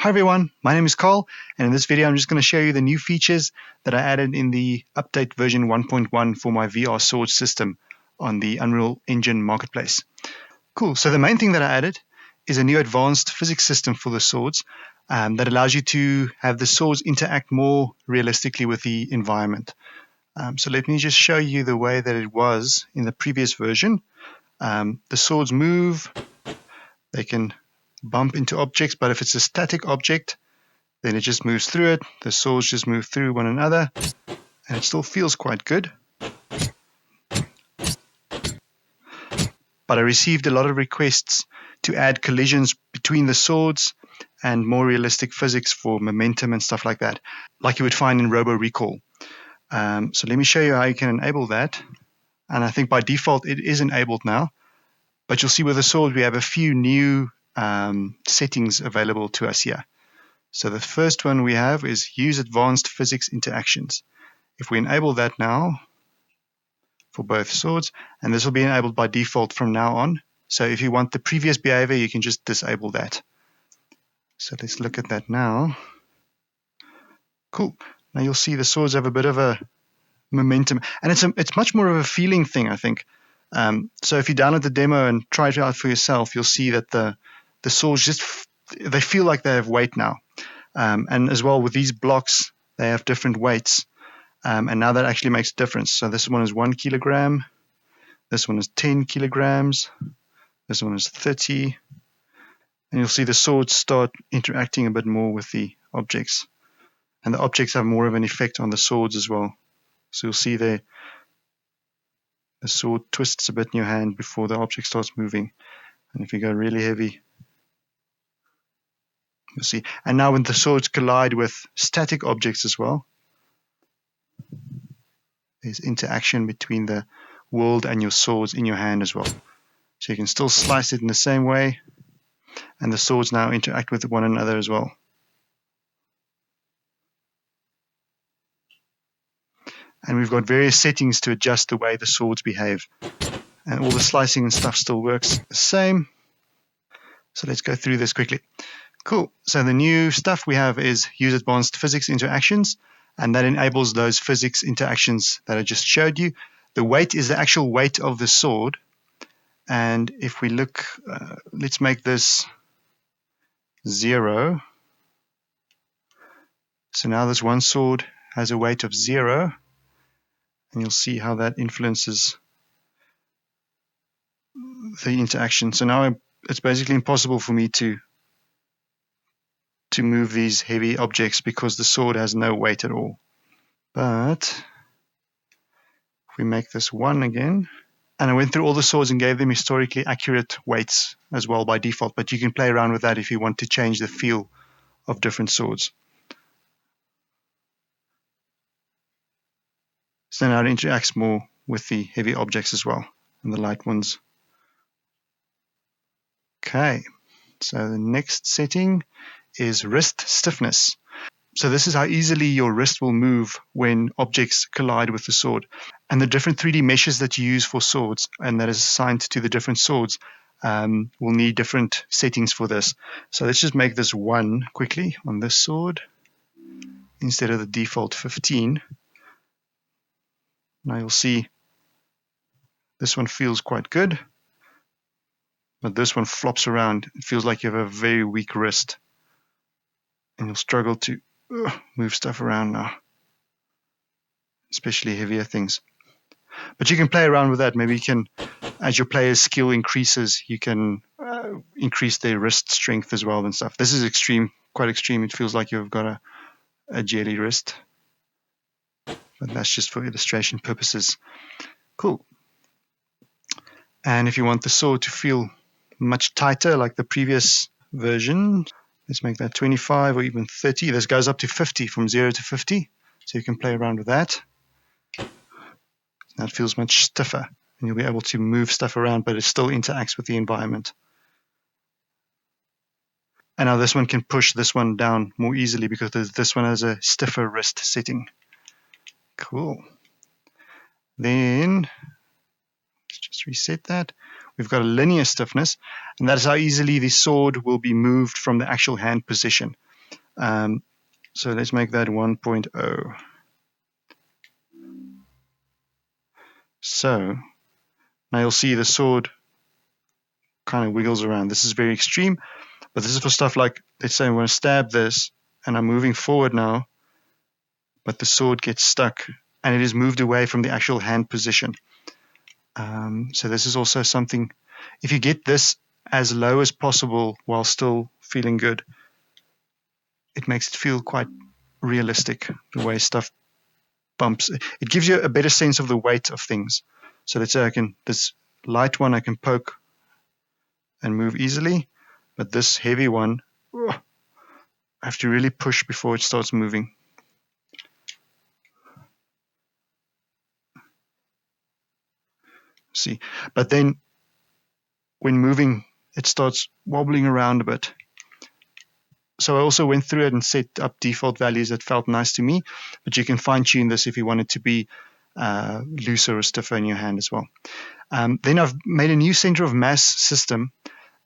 Hi everyone, my name is Carl, and in this video I'm just going to show you the new features that I added in the update version 1.1 for my VR Sword system on the Unreal Engine Marketplace. Cool, so the main thing that I added is a new advanced physics system for the swords that allows you to have the swords interact more realistically with the environment. So let me just show you the way that it was in the previous version. The swords move, they can bump into objects, but if it's a static object, then it just moves through it. The swords just move through one another, and it still feels quite good. But I received a lot of requests to add collisions between the swords and more realistic physics for momentum and stuff like that, like you would find in Robo Recall. So let me show you how you can enable that. And I think by default it is enabled now. But you'll see with the sword we have a few new settings available to us here. So the first one we have is use advanced physics interactions. If we enable that now for both swords, and this will be enabled by default from now on. So if you want the previous behavior, you can just disable that. So let's look at that now. Cool. Now you'll see the swords have a bit of a momentum, and it's much more of a feeling thing, I think. So if you download the demo and try it out for yourself, you'll see that the swords they feel like they have weight now. And as well with these blocks, they have different weights. And now that actually makes a difference. So this one is 1 kilogram. This one is 10 kilograms. This one is 30. And you'll see the swords start interacting a bit more with the objects. And the objects have more of an effect on the swords as well. So you'll see there, the sword twists a bit in your hand before the object starts moving. And if you go really heavy, you'll see. And now when the swords collide with static objects as well, there's interaction between the world and your swords in your hand as well. So you can still slice it in the same way, and the swords now interact with one another as well. And we've got various settings to adjust the way the swords behave. And all the slicing and stuff still works the same. So let's go through this quickly. Cool. So the new stuff we have is use advanced physics interactions, and that enables those physics interactions that I just showed you. The weight is the actual weight of the sword. And if we look, let's make this 0. So now this one sword has a weight of 0. And you'll see how that influences the interaction. So now it's basically impossible for me to move these heavy objects because the sword has no weight at all. But if we make this 1 again, and I went through all the swords and gave them historically accurate weights as well by default, but you can play around with that if you want to change the feel of different swords. So now it interacts more with the heavy objects as well, and the light ones. Okay, so the next setting is wrist stiffness. So this is how easily your wrist will move when objects collide with the sword. And the different 3D meshes that you use for swords, and that is assigned to the different swords, will need different settings for this. So let's just make this 1 quickly on this sword instead of the default 15. Now you'll see this one feels quite good, but this one flops around. It feels like you have a very weak wrist, and you'll struggle to move stuff around now, especially heavier things. But you can play around with that. Maybe you can, as your player's skill increases, you can increase their wrist strength as well and stuff. This is extreme, quite extreme. It feels like you've got a jelly wrist, but that's just for illustration purposes. Cool. And if you want the sword to feel much tighter, like the previous version, let's make that 25 or even 30. This goes up to 50, from 0 to 50. So you can play around with that. That feels much stiffer, and you'll be able to move stuff around, but it still interacts with the environment. And now this one can push this one down more easily because this one has a stiffer wrist setting. Cool. Then let's just reset that. We've got a linear stiffness, and that is how easily the sword will be moved from the actual hand position. So let's make that 1.0. So now you'll see the sword kind of wiggles around. This is very extreme, but this is for stuff like, let's say I want to stab this and I'm moving forward now, but the sword gets stuck and it is moved away from the actual hand position. So this is also something, if you get this as low as possible while still feeling good, it makes it feel quite realistic, the way stuff bumps. It gives you a better sense of the weight of things. So let's say this light one I can poke and move easily, but this heavy one, I have to really push before it starts moving. See, but then when moving, it starts wobbling around a bit. So I also went through it and set up default values that felt nice to me, but you can fine tune this if you want it to be looser or stiffer in your hand as well. Then I've made a new center of mass system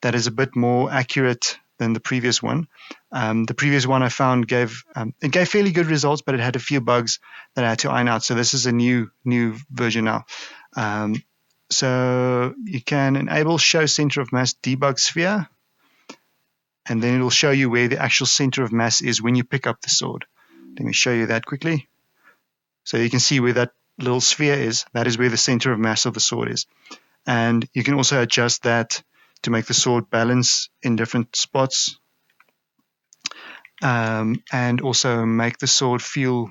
that is a bit more accurate than the previous one. The previous one I found gave fairly good results, but it had a few bugs that I had to iron out. So this is a new version now. So you can enable show center of mass debug sphere, and then it'll show you where the actual center of mass is when you pick up the sword. Let me show you that quickly. So you can see where that little sphere is. That is where the center of mass of the sword is. And you can also adjust that to make the sword balance in different spots, and also make the sword feel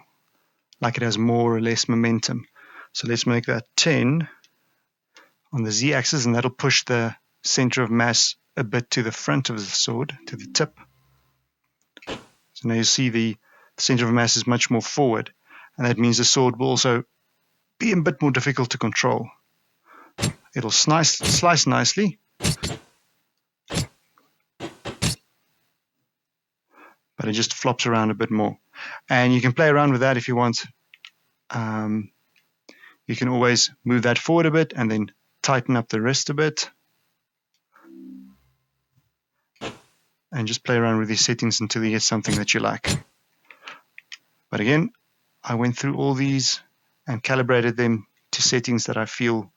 like it has more or less momentum. So let's make that 10 on the z-axis, and that'll push the center of mass a bit to the front of the sword, to the tip. So now you see the center of mass is much more forward, and that means the sword will also be a bit more difficult to control. It'll slice nicely, but it just flops around a bit more. And you can play around with that if you want. You can always move that forward a bit and then tighten up the wrist a bit. And just play around with these settings until you get something that you like. But again, I went through all these and calibrated them to settings that I feel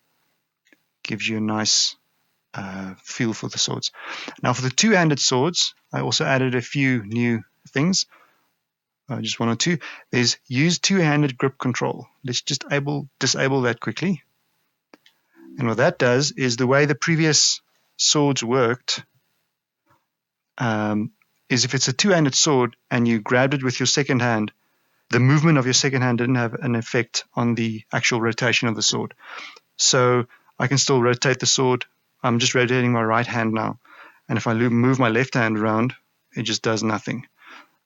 gives you a nice feel for the swords. Now for the two-handed swords, I also added a few new things. Just one or two. There's use two-handed grip control. Let's just disable that quickly. And what that does is, the way the previous swords worked is, if it's a two-handed sword and you grabbed it with your second hand, the movement of your second hand didn't have an effect on the actual rotation of the sword. So I can still rotate the sword. I'm just rotating my right hand now. And if I move my left hand around, it just does nothing.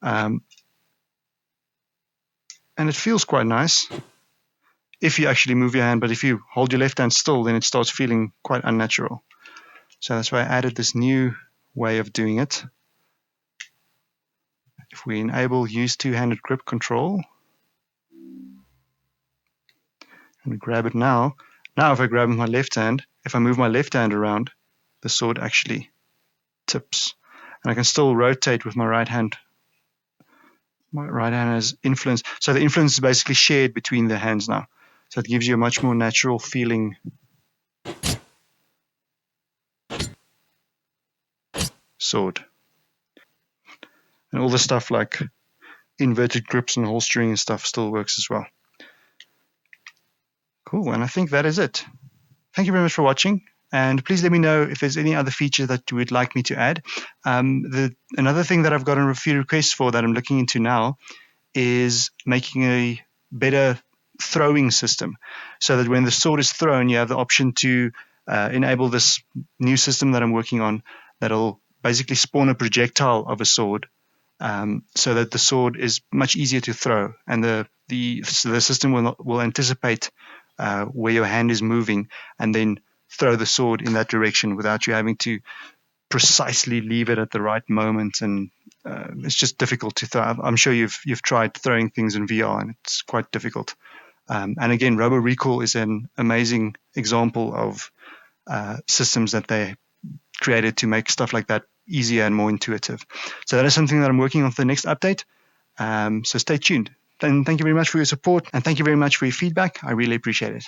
And it feels quite nice if you actually move your hand, but if you hold your left hand still, then it starts feeling quite unnatural. So that's why I added this new way of doing it. If we enable use two-handed grip control and grab it now if I grab with my left hand, if I move my left hand around, the sword actually tips. And I can still rotate with my right hand. My right hand has influence. So the influence is basically shared between the hands now. So it gives you a much more natural feeling sword. And all the stuff like inverted grips and holstering and stuff still works as well. Cool, and I think that is it. Thank you very much for watching. And please let me know if there's any other feature that you would like me to add. Another thing that I've gotten a few requests for that I'm looking into now is making a better throwing system, so that when the sword is thrown, you have the option to enable this new system that I'm working on that'll basically spawn a projectile of a sword, so that the sword is much easier to throw, and the system will anticipate where your hand is moving and then throw the sword in that direction without you having to precisely leave it at the right moment. And it's just difficult to throw. I'm sure you've tried throwing things in VR, and it's quite difficult. And again, Robo Recall is an amazing example of systems that they created to make stuff like that easier and more intuitive. So that is something that I'm working on for the next update. So stay tuned. And thank you very much for your support, and thank you very much for your feedback. I really appreciate it.